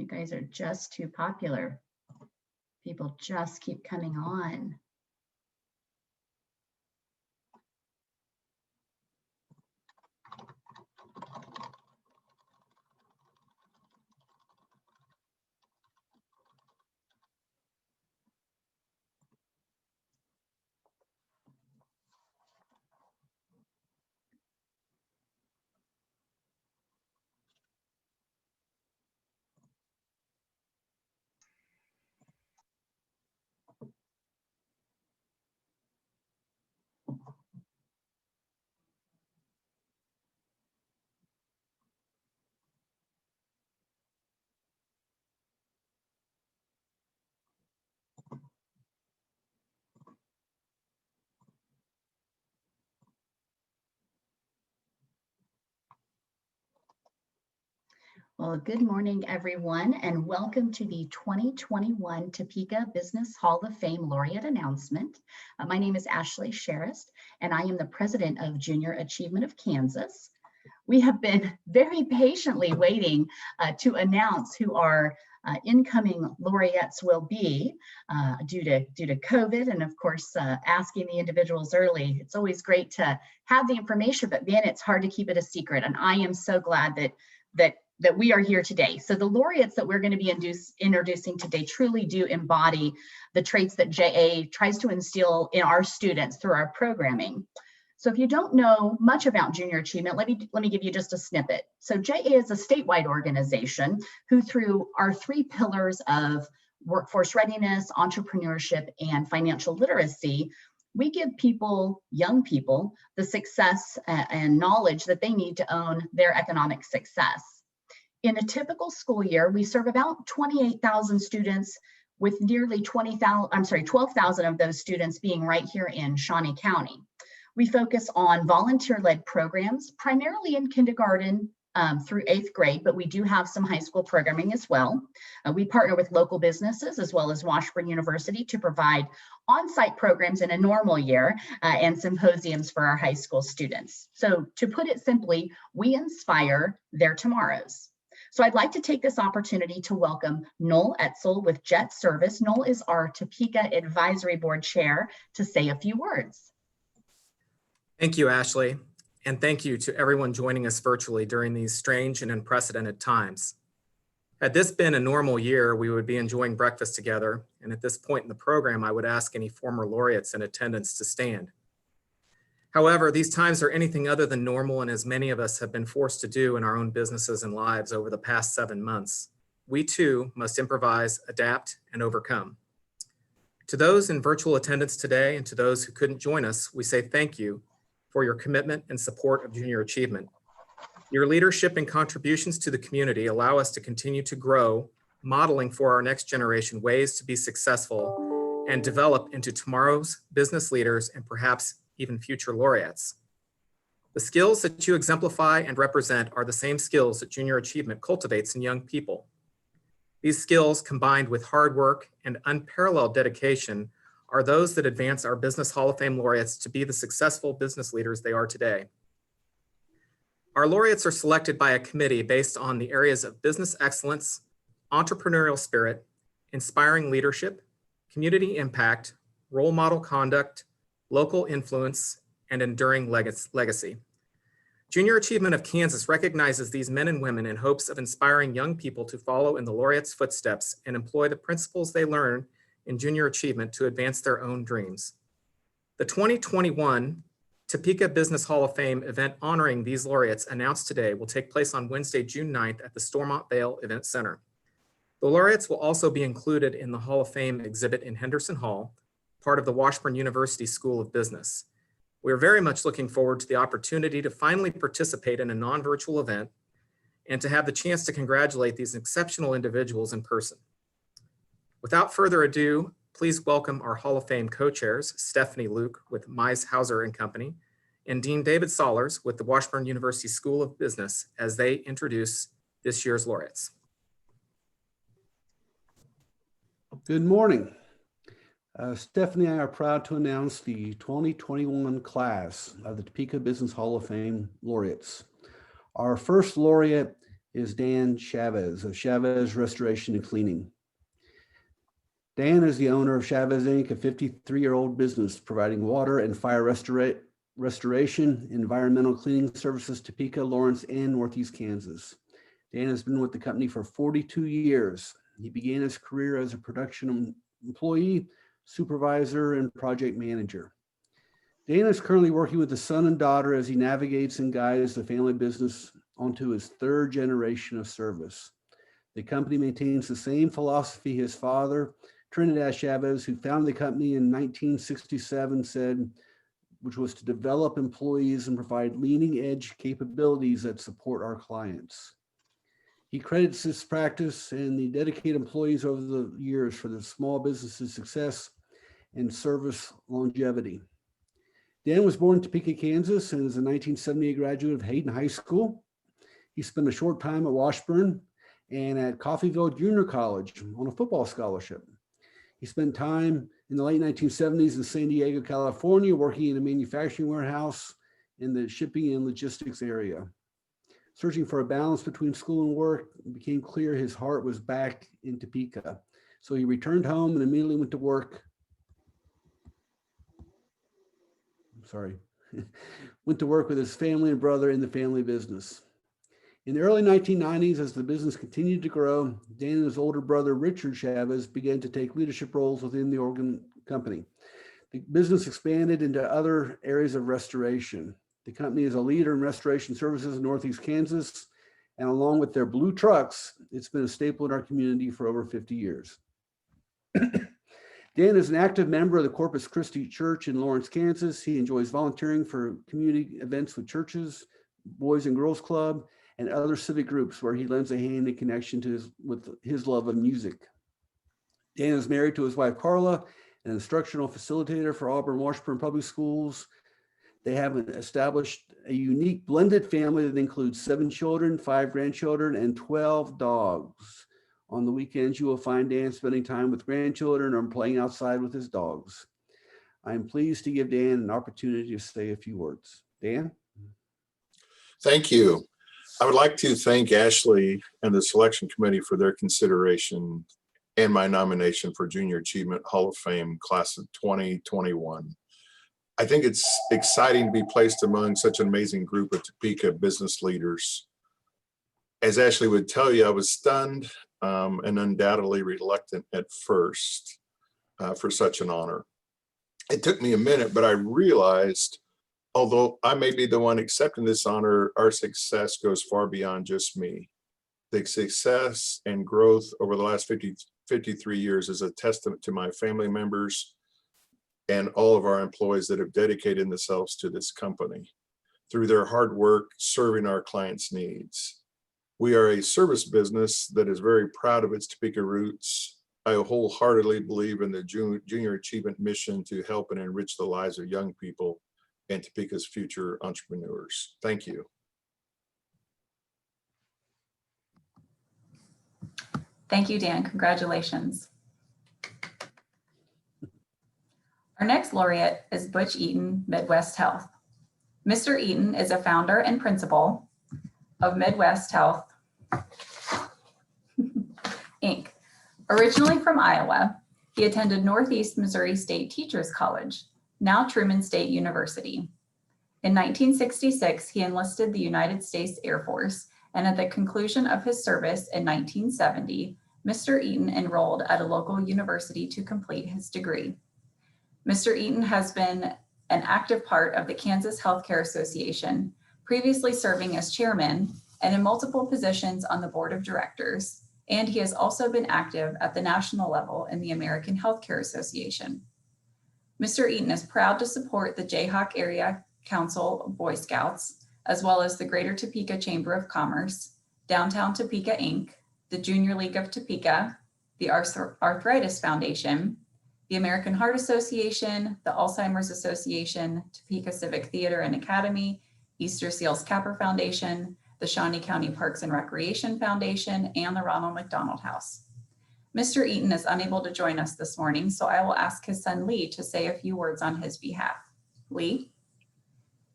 You guys are just too popular. People just keep coming on. Well, good morning, everyone, and welcome to the 2021 Topeka Business Hall of Fame Laureate announcement. My name is Ashley Sherrist, and I am the president of Junior Achievement of Kansas. We have been very patiently waiting to announce who our incoming laureates will be due to COVID, and of course, asking the individuals early. It's always great to have the information, but man, it's hard to keep it a secret. And I am so glad that we are here today. So the laureates that we're going to be introducing today truly do embody the traits that JA tries to instill in our students through our programming. So if you don't know much about Junior Achievement, let me give you just a snippet. So JA is a statewide organization who, through our 3 pillars of workforce readiness, entrepreneurship, and financial literacy, we give people, young people, the success and knowledge that they need to own their economic success. In a typical school year, we serve about 28,000 students, with nearly 12,000 of those students being right here in Shawnee County. We focus on volunteer-led programs, primarily in kindergarten through 8th grade, but we do have some high school programming as well. We partner with local businesses as well as Washburn University to provide on-site programs in a normal year and symposiums for our high school students. So to put it simply, we inspire their tomorrows. So I'd like to take this opportunity to welcome Noel Etzel with Jet Service. Noel is our Topeka Advisory Board Chair to say a few words. Thank you, Ashley, and thank you to everyone joining us virtually during these strange and unprecedented times. Had this been a normal year, we would be enjoying breakfast together, and at this point in the program, I would ask any former laureates in attendance to stand. However, these times are anything other than normal, and as many of us have been forced to do in our own businesses and lives over the past 7 months, we too must improvise, adapt, and overcome. To those in virtual attendance today and to those who couldn't join us, we say thank you for your commitment and support of Junior Achievement. Your leadership and contributions to the community allow us to continue to grow, modeling for our next generation ways to be successful and develop into tomorrow's business leaders and perhaps even future laureates. The skills that you exemplify and represent are the same skills that Junior Achievement cultivates in young people. These skills, combined with hard work and unparalleled dedication, are those that advance our Business Hall of Fame laureates to be the successful business leaders they are today. Our laureates are selected by a committee based on the areas of business excellence, entrepreneurial spirit, inspiring leadership, community impact, role model conduct, local influence, and enduring legacy. Junior Achievement of Kansas recognizes these men and women in hopes of inspiring young people to follow in the laureates' footsteps and employ the principles they learn in Junior Achievement to advance their own dreams. The 2021 Topeka Business Hall of Fame event honoring these laureates announced today will take place on Wednesday, June 9th at the Stormont Vale Event Center. The laureates will also be included in the Hall of Fame exhibit in Henderson Hall, part of the Washburn University School of Business. We're very much looking forward to the opportunity to finally participate in a non-virtual event and to have the chance to congratulate these exceptional individuals in person. Without further ado, please welcome our Hall of Fame co-chairs, Stephanie Luke with Mize Hauser and Company, and Dean David Sollers with the Washburn University School of Business as they introduce this year's laureates. Good morning. Stephanie and I are proud to announce the 2021 class of the Topeka Business Hall of Fame laureates. Our first laureate is Dan Chavez of Chavez Restoration and Cleaning. Dan is the owner of Chavez Inc., a 53-year-old business providing water and fire restoration, environmental cleaning services to Topeka, Lawrence, and Northeast Kansas. Dan has been with the company for 42 years. He began his career as a production employee, supervisor, and project manager. Dan is currently working with the son and daughter as he navigates and guides the family business onto his third generation of service. The company maintains the same philosophy his father, Trinidad Chavez, who founded the company in 1967, said, which was to develop employees and provide leading edge capabilities that support our clients. He credits this practice and the dedicated employees over the years for the small business's success and service longevity. Dan was born in Topeka, Kansas, and is a 1978 graduate of Hayden High School. He spent a short time at Washburn and at Coffeyville Junior College on a football scholarship. He spent time in the late 1970s in San Diego, California, working in a manufacturing warehouse in the shipping and logistics area. Searching for a balance between school and work, it became clear his heart was back in Topeka. So he returned home and immediately went to work. Went to work with his family and brother in the family business. In the early 1990s, as the business continued to grow, Dan and his older brother, Richard Chavez, began to take leadership roles within the company. The business expanded into other areas of restoration. The company is a leader in restoration services in Northeast Kansas, and along with their blue trucks, it's been a staple in our community for over 50 years. Dan is an active member of the Corpus Christi Church in Lawrence, Kansas. He enjoys volunteering for community events with churches, Boys and Girls Club, and other civic groups where he lends a hand in connection to with his love of music. Dan is married to his wife, Carla, an instructional facilitator for Auburn Washburn Public Schools. They have established a unique blended family that includes 7 children, 5 grandchildren, and 12 dogs. On the weekends, you will find Dan spending time with grandchildren or playing outside with his dogs. I'm pleased to give Dan an opportunity to say a few words. Dan? Thank you. I would like to thank Ashley and the selection committee for their consideration and my nomination for Junior Achievement Hall of Fame class of 2021. I think it's exciting to be placed among such an amazing group of Topeka business leaders. As Ashley would tell you, I was stunned and undoubtedly reluctant at first for such an honor. It took me a minute, but I realized, although I may be the one accepting this honor, our success goes far beyond just me. The success and growth over the last 53 years is a testament to my family members and all of our employees that have dedicated themselves to this company through their hard work serving our clients' needs. We are a service business that is very proud of its Topeka roots. I wholeheartedly believe in the Junior Achievement mission to help and enrich the lives of young people and Topeka's future entrepreneurs. Thank you. Thank you, Dan. Congratulations. Our next laureate is Butch Eaton, Midwest Health. Mr. Eaton is a founder and principal of Midwest Health, Inc. Originally from Iowa, he attended Northeast Missouri State Teachers College, now Truman State University. In 1966, he enlisted the United States Air Force, and at the conclusion of his service in 1970, Mr. Eaton enrolled at a local university to complete his degree. Mr. Eaton has been an active part of the Kansas Healthcare Association, previously serving as chairman and in multiple positions on the board of directors, and he has also been active at the national level in the American Healthcare Association. Mr. Eaton is proud to support the Jayhawk Area Council of Boy Scouts, as well as the Greater Topeka Chamber of Commerce, Downtown Topeka, Inc., the Junior League of Topeka, the Arthritis Foundation, the American Heart Association, the Alzheimer's Association, Topeka Civic Theater and Academy, Easter Seals Capper Foundation, the Shawnee County Parks and Recreation Foundation, and the Ronald McDonald House. Mr. Eaton is unable to join us this morning, so I will ask his son Lee to say a few words on his behalf. Lee?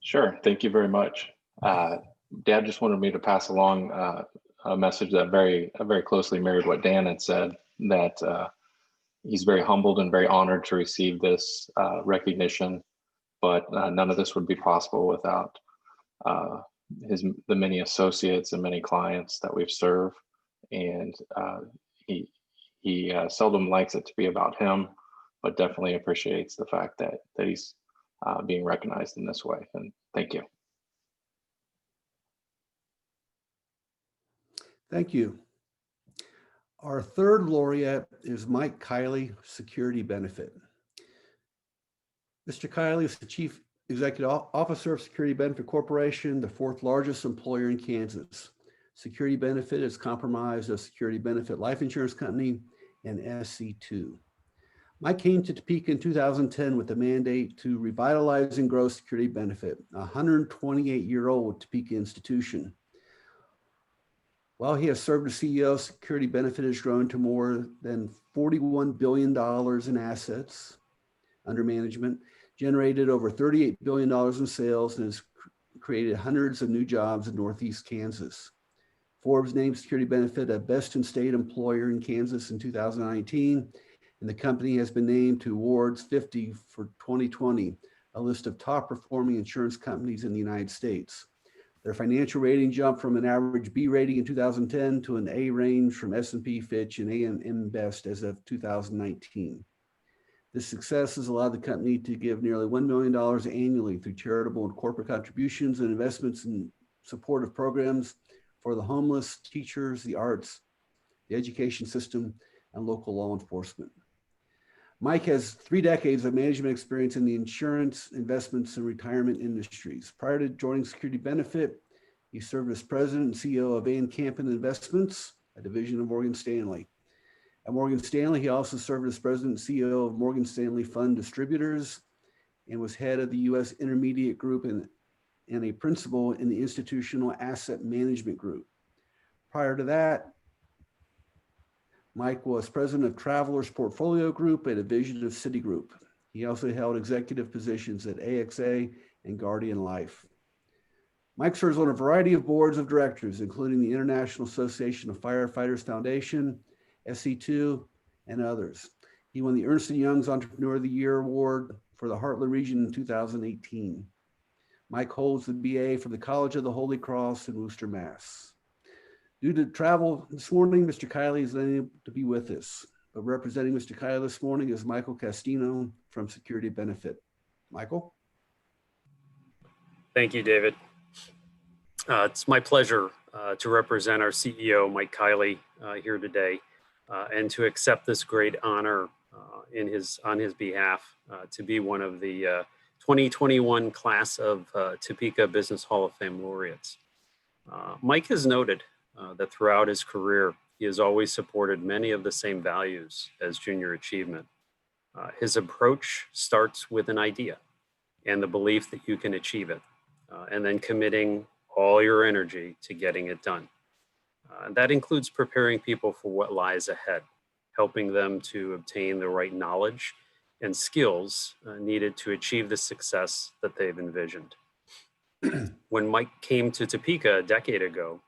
Sure, thank you very much. Dad just wanted me to pass along a message that very closely mirrored what Dan had said, that he's very humbled and very honored to receive this recognition, but none of this would be possible without the many associates and many clients that we've served. And he seldom likes it to be about him, but definitely appreciates the fact that he's being recognized in this way. And thank you. Thank you. Our third laureate is Mike Kiley, Security Benefit. Mr. Kiley is the Chief Executive Officer of Security Benefit Corporation, the fourth largest employer in Kansas. Security Benefit is comprised of Security Benefit Life Insurance Company and SC2. Mike came to Topeka in 2010 with the mandate to revitalize and grow Security Benefit, a 128-year-old Topeka institution. While he has served as CEO, Security Benefit has grown to more than $41 billion in assets under management, generated over $38 billion in sales, and has created hundreds of new jobs in Northeast Kansas. Forbes named Security Benefit a best in state employer in Kansas in 2019, and the company has been named to Ward's 50 for 2020, a list of top performing insurance companies in the United States. Their financial rating jumped from an average B rating in 2010 to an A range from S&P, Fitch, and AM Best as of 2019. This success has allowed the company to give nearly $1 million annually through charitable and corporate contributions and investments in supportive programs for the homeless, teachers, the arts, the education system, and local law enforcement. Mike has 3 decades of management experience in the insurance, investments, and retirement industries. Prior to joining Security Benefit, he served as president and CEO of Van Kampen Investments, a division of Morgan Stanley. At Morgan Stanley, he also served as president and CEO of Morgan Stanley Fund Distributors and was head of the U.S. Intermediate Group and a principal in the Institutional Asset Management Group. Prior to that, Mike was president of Travelers Portfolio Group, a division of Citigroup. He also held executive positions at AXA and Guardian Life. Mike serves on a variety of boards of directors, including the International Association of Firefighters Foundation, SC2, and others. He won the Ernst & Young's Entrepreneur of the Year Award for the Heartland region in 2018. Mike holds the BA from the College of the Holy Cross in Worcester, Mass. Due to travel this morning, Mr. Kiley is unable to be with us, but representing Mr. Kiley this morning is Michael Castino from Security Benefit. Michael? Thank you, David. It's my pleasure to represent our CEO, Mike Kiley, here today, and to accept this great honor on his behalf to be one of the 2021 class of Topeka Business Hall of Fame laureates. Mike has noted that throughout his career, he has always supported many of the same values as Junior Achievement. His approach starts with an idea and the belief that you can achieve it, and then committing all your energy to getting it done. That includes preparing people for what lies ahead, helping them to obtain the right knowledge and skills needed to achieve the success that they've envisioned. When Mike came to Topeka a decade ago,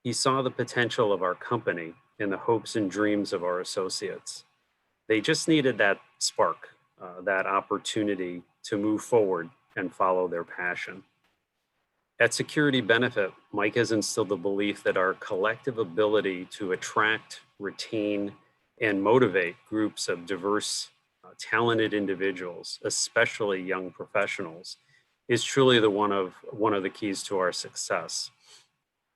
he saw the potential of our company and the hopes and dreams of our associates. They just needed that spark, that opportunity to move forward and follow their passion. At Security Benefit, Mike has instilled the belief that our collective ability to attract, retain, and motivate groups of diverse, talented individuals, especially young professionals, is truly one of the keys to our success.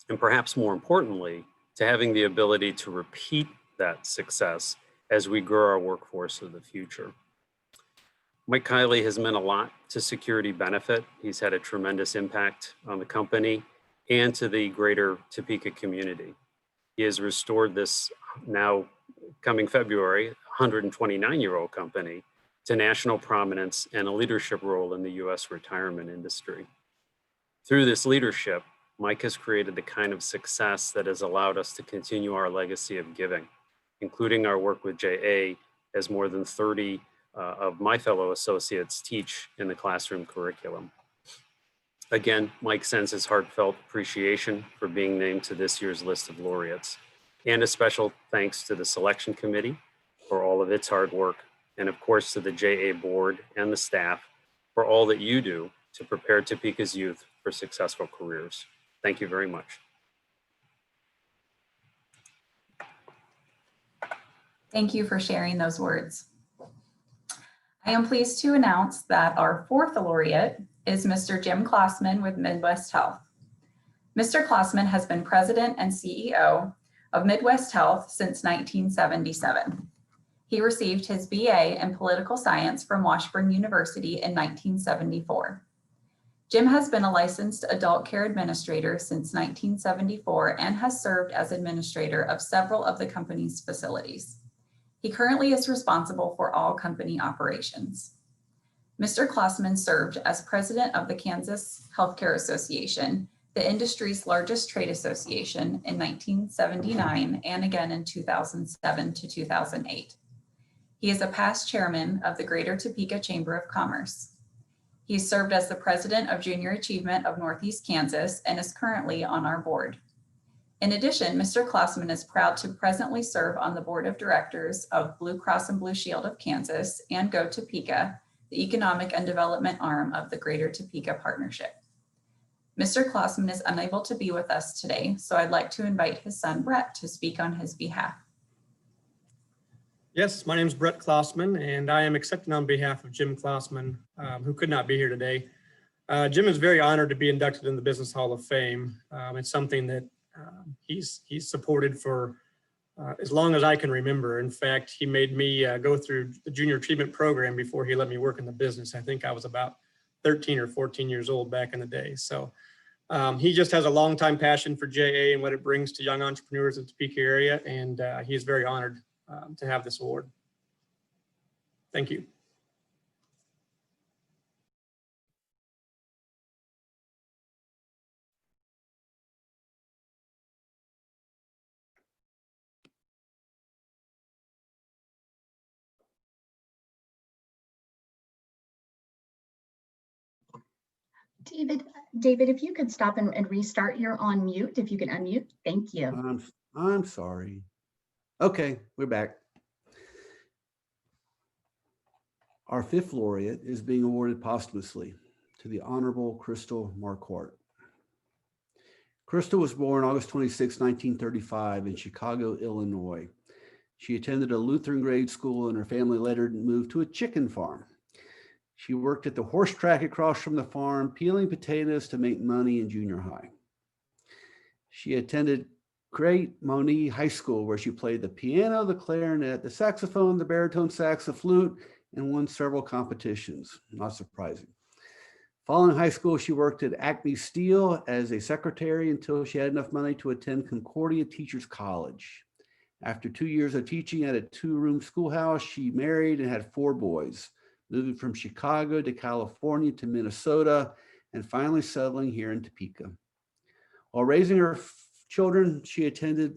And perhaps more importantly, to having the ability to repeat that success as we grow our workforce of the future. Mike Kiley has meant a lot to Security Benefit. He's had a tremendous impact on the company and to the greater Topeka community. He has restored this now coming February, 129-year-old company to national prominence and a leadership role in the U.S. retirement industry. Through this leadership, Mike has created the kind of success that has allowed us to continue our legacy of giving, including our work with JA, as more than 30 of my fellow associates teach in the classroom curriculum. Again, Mike sends his heartfelt appreciation for being named to this year's list of laureates, and a special thanks to the selection committee for all of its hard work, and of course to the JA board and the staff for all that you do to prepare Topeka's youth for successful careers. Thank you very much. Thank you for sharing those words. I am pleased to announce that our fourth laureate is Mr. Jim Klossman with Midwest Health. Mr. Klossman has been president and CEO of Midwest Health since 1977. He received his BA in political science from Washburn University in 1974. Jim has been a licensed adult care administrator since 1974 and has served as administrator of several of the company's facilities. He currently is responsible for all company operations. Mr. Klossman served as president of the Kansas Healthcare Association, the industry's largest trade association, in 1979 and again in 2007 to 2008. He is a past chairman of the Greater Topeka Chamber of Commerce. He served as the president of Junior Achievement of Northeast Kansas and is currently on our board. In addition, Mr. Klossman is proud to presently serve on the board of directors of Blue Cross and Blue Shield of Kansas and Go Topeka, the economic and development arm of the Greater Topeka Partnership. Mr. Klossman is unable to be with us today, so I'd like to invite his son, Brett, to speak on his behalf. Yes, my name is Brett Klossman, and I am accepting on behalf of Jim Klossman, who could not be here today. Jim is very honored to be inducted in the Business Hall of Fame. It's something that he's supported for as long as I can remember. In fact, he made me go through the junior achievement program before he let me work in the business. I think I was about 13 or 14 years old back in the day. So he just has a long time passion for JA and what it brings to young entrepreneurs in the Topeka area. And he is very honored to have this award. Thank you. David, if you could stop and restart, you're on mute. If you can unmute, thank you. I'm sorry. Okay, we're back. Our fifth laureate is being awarded posthumously to the Honorable Crystal Marquardt. Crystal was born August 26, 1935 in Chicago, Illinois. She attended a Lutheran grade school and her family later moved to a chicken farm. She worked at the horse track across from the farm, peeling potatoes to make money in junior high. She attended Great Moni High School, where she played the piano, the clarinet, the saxophone, the baritone sax, the flute, and won several competitions. Not surprising. Following high school, she worked at Acme Steel as a secretary until she had enough money to attend Concordia Teachers College. After 2 years of teaching at a two-room schoolhouse, she married and had 4 boys, moving from Chicago to California to Minnesota, and finally settling here in Topeka. While raising her children, she attended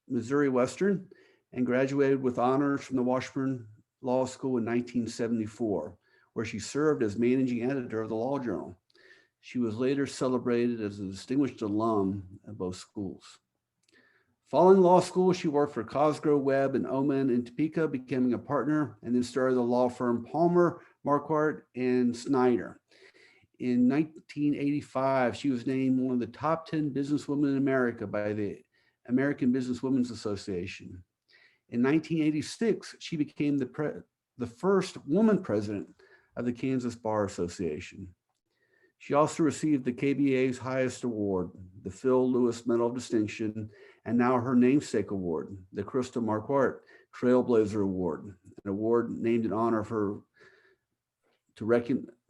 Missouri Western and graduated with honors from the Washburn Law School in 1974, where she served as managing editor of the Law Journal. She was later celebrated as a distinguished alum at both schools. Following law school, she worked for Cosgrove, Webb, and Oman in Topeka, becoming a partner, and then started the law firm Palmer, Marquardt, and Snyder. In 1985, she was named one of the top 10 businesswomen in America by the American Businesswomen's Association. In 1986, she became the first woman president of the Kansas Bar Association. She also received the KBA's highest award, the Phil Lewis Medal of Distinction, and now her namesake award, the Crystal Marquardt Trailblazer Award, an award named in honor of her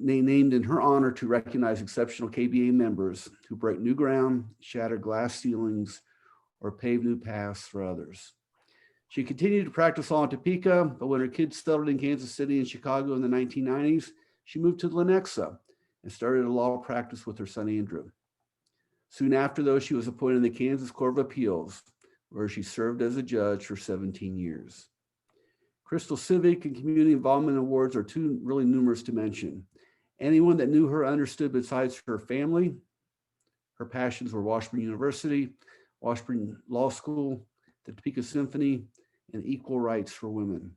named in her honor to recognize exceptional KBA members who break new ground, shatter glass ceilings, or pave new paths for others. She continued to practice law in Topeka, but when her kids settled in Kansas City and Chicago in the 1990s, she moved to Lenexa and started a law practice with her son, Andrew. Soon after, though, she was appointed to the Kansas Court of Appeals, where she served as a judge for 17 years. Crystal's civic and community involvement awards are too really numerous to mention, Anyone that knew her understood besides her family, her passions were Washburn University, Washburn Law School, the Topeka Symphony, and equal rights for women.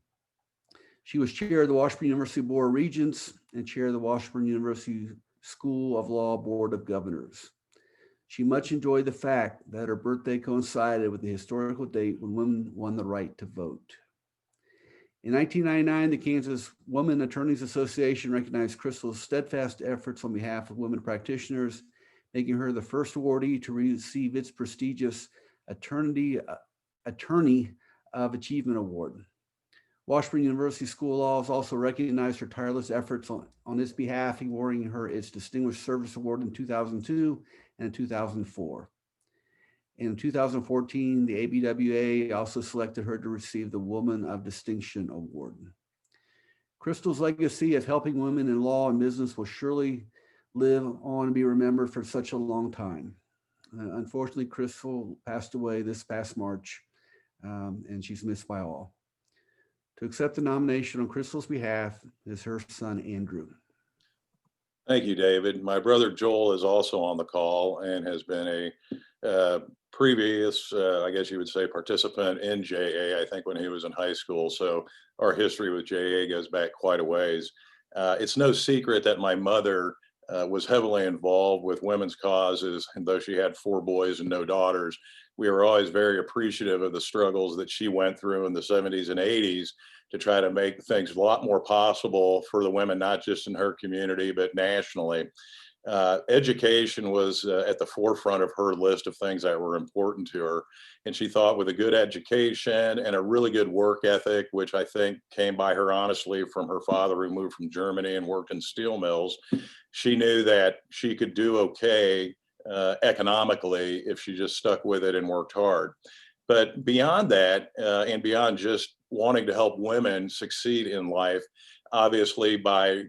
She was chair of the Washburn University Board of Regents and chair of the Washburn University School of Law Board of Governors. She much enjoyed the fact that her birthday coincided with the historical date when women won the right to vote. In 1999, the Kansas Women Attorneys Association recognized Crystal's steadfast efforts on behalf of women practitioners, making her the first awardee to receive its prestigious Attorney of Achievement Award. Washburn University School of Law has also recognized her tireless efforts on its behalf, awarding her its Distinguished Service Award in 2002 and in 2004. In 2014, the ABWA also selected her to receive the Woman of Distinction Award. Crystal's legacy of helping women in law and business will surely live on and be remembered for such a long time. Unfortunately, Crystal passed away this past March, and she's missed by all. To accept the nomination on Crystal's behalf is her son, Andrew. Thank you, David. My brother Joel is also on the call and has been a previous, I guess you would say, participant in JA, I think when he was in high school. So our history with JA goes back quite a ways. It's no secret that my mother was heavily involved with women's causes, and though she had 4 boys and no daughters, we were always very appreciative of the struggles that she went through in the 70s and 80s to try to make things a lot more possible for the women, not just in her community, but nationally. Education was at the forefront of her list of things that were important to her. And she thought with a good education and a really good work ethic, which I think came by her honestly from her father who moved from Germany and worked in steel mills, she knew that she could do okay economically if she just stuck with it and worked hard. But beyond that, and beyond just wanting to help women succeed in life, obviously by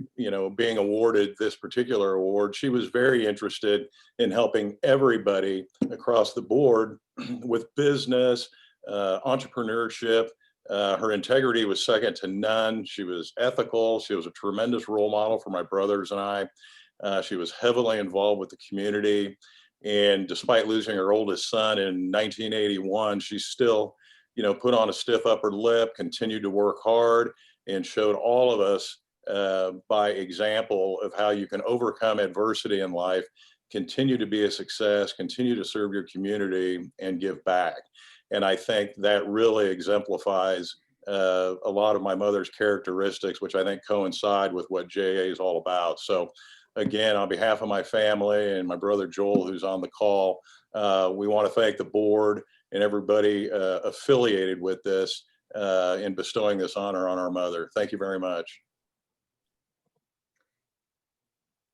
being awarded this particular award, she was very interested in helping everybody across the board with business, entrepreneurship. Her integrity was second to none. She was ethical. She was a tremendous role model for my brothers and I. She was heavily involved with the community. And despite losing her oldest son in 1981, she still, put on a stiff upper lip, continued to work hard, and showed all of us by example of how you can overcome adversity in life, continue to be a success, continue to serve your community, and give back. And I think that really exemplifies a lot of my mother's characteristics, which I think coincide with what JA is all about. So again, on behalf of my family and my brother Joel, who's on the call, we want to thank the board and everybody affiliated with this in bestowing this honor on our mother. Thank you very much.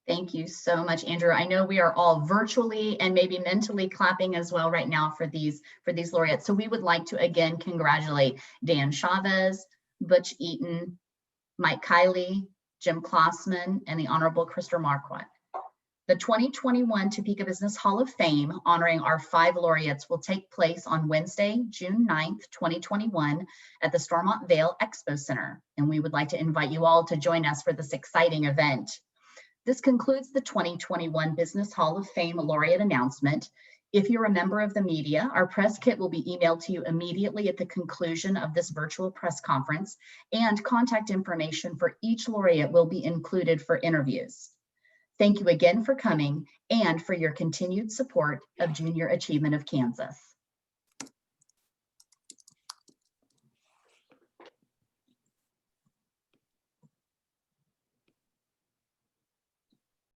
Thank you so much, Andrew. I know we are all virtually and maybe mentally clapping as well right now for these laureates. So we would like to again congratulate Dan Chavez, Butch Eaton, Mike Kiley, Jim Klossman, and the Honorable Crystal Marquardt. The 2021 Topeka Business Hall of Fame honoring our 5 laureates will take place on Wednesday, June 9th, 2021 at the Stormont Vale Expo Center. And we would like to invite you all to join us for this exciting event. This concludes the 2021 Business Hall of Fame laureate announcement. If you're a member of the media, our press kit will be emailed to you immediately at the conclusion of this virtual press conference, and contact information for each laureate will be included for interviews. Thank you again for coming and for your continued support of Junior Achievement of Kansas.